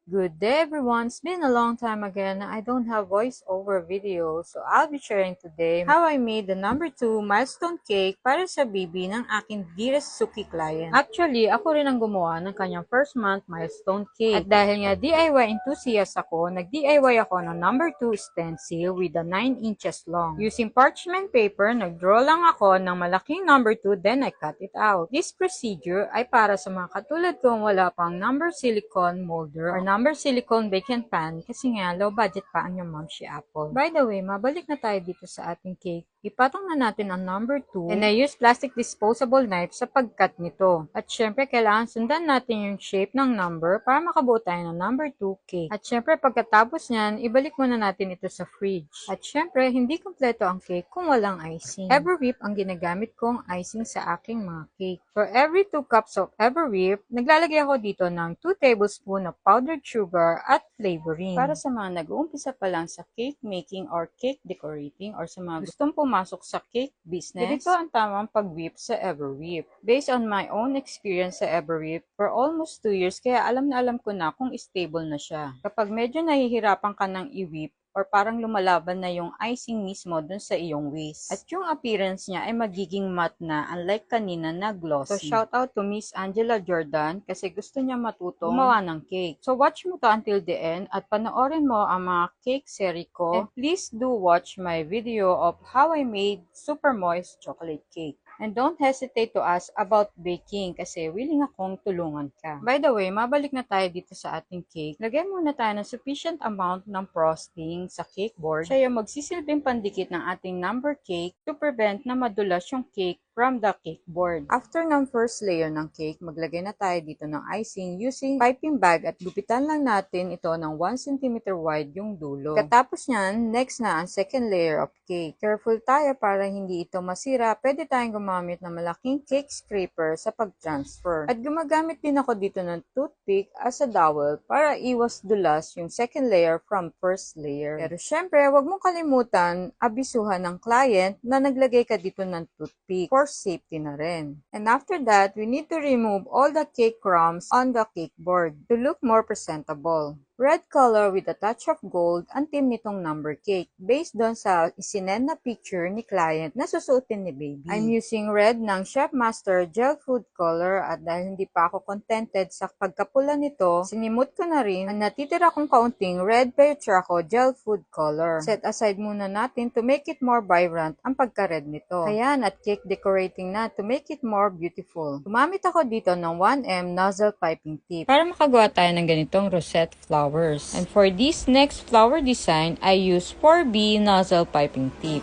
Good day everyone! It's been a long time again na I don't have voiceover video, so I'll be sharing today how I made the number 2 milestone cake para sa baby ng aking dearest Suki client. Actually, ako rin ang gumawa ng kanyang first month milestone cake. At dahil nga DIY enthusiast ako, nag-DIY ako ng number 2 stencil with a 9 inches long. Using parchment paper, nag-draw lang ako ng malaking number 2, then I cut it out. This procedure ay para sa mga katulad kong wala pang number silicone molder or number silicone baking pan kasi nga low budget pa ang yung Momshi Apple. By the way, mabalik na tayo dito sa ating cake. Ipatong na natin ang number 2 and I use plastic disposable knife sa pagkat nito. At syempre, kailangan sundan natin yung shape ng number para makabuo tayo ng number 2 cake. At syempre, pagkatapos nyan, ibalik muna natin ito sa fridge. At syempre, hindi kompleto ang cake kung walang icing. Everwhip ang ginagamit kong icing sa aking mga cake. For every 2 cups of Everwhip, naglalagay ako dito ng 2 tablespoon of powdered sugar at flavoring. Para sa mga nag-uumpisa pa lang sa cake making or cake decorating or sa mga gustong pumasok sa cake business, ganito ang tamang pag-whip sa Everwhip. Based on my own experience sa Everwhip, for almost 2 years, kaya alam na alam ko na kung stable na siya. Kapag medyo nahihirapan ka ng i-whip, or parang lumalaban na yung icing mismo dun sa iyong waist. At yung appearance niya ay magiging matte na, unlike kanina na glossy. So shout out to Miss Angela Jordan kasi gusto niya matutong gumawa ng cake. So watch mo to until the end at panoorin mo ang mga cake series ko. And please do watch my video of how I made super moist chocolate cake. And don't hesitate to ask about baking kasi willing akong tulungan ka. By the way, mabalik na tayo dito sa ating cake. Lagay muna tayo ng sufficient amount ng frosting sa cake board. Siya yung magsisilbing pandikit ng ating number cake to prevent na madulas yung cake from the cake board. After ng first layer ng cake, maglagay na tayo dito ng icing using piping bag at gupitan lang natin ito ng 1 cm wide yung dulo. Katapos nyan, next na ang second layer of cake. Careful tayo para hindi ito masira. Pwede tayong gumamit ng malaking cake scraper sa pag-transfer. At gumagamit din ako dito ng toothpick as a dowel para iwas dulas yung second layer from first layer. Pero syempre, wag mong kalimutan abisuhan ng client na naglagay ka dito ng toothpick for safety na rin. And after that, we need to remove all the cake crumbs on the cake board to look more presentable. Red color with a touch of gold ang team nitong number cake based doon sa isinend na picture ni client na susuotin ni baby. I'm using red ng Chef Master Gel Food Color at dahil hindi pa ako contented sa pagkapula nito, sinimot ko na rin ang natitira kong kaunting red Petraco Gel Food Color. Set aside muna natin to make it more vibrant ang pagka-red nito. Ayan, at cake decorating na to make it more beautiful. Gumamit ako dito ng 1M nozzle piping tip para makagawa tayo ng ganitong rosette flower. And for this next flower design, I use 4B nozzle piping tip.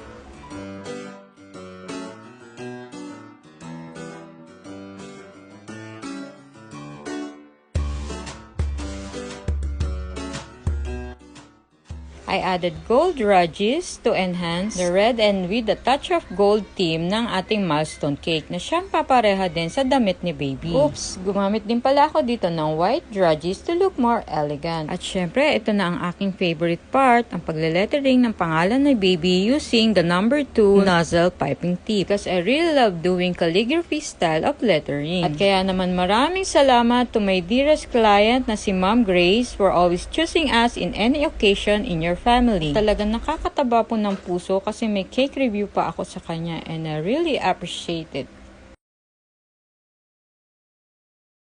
I added gold ridges to enhance the red and with a touch of gold theme ng ating milestone cake na siyang papareha din sa damit ni baby. Oops! Gumamit din pala ako dito ng white ridges to look more elegant. At syempre, ito na ang aking favorite part, ang pagle-lettering ng pangalan ni baby using the number 2 nozzle piping tip. Because I really love doing calligraphy style of lettering. At kaya naman maraming salamat to my dearest client na si Ma'am Grace for always choosing us in any occasion in your family. Talagang nakakataba po ng puso kasi may cake review pa ako sa kanya and I really appreciate it.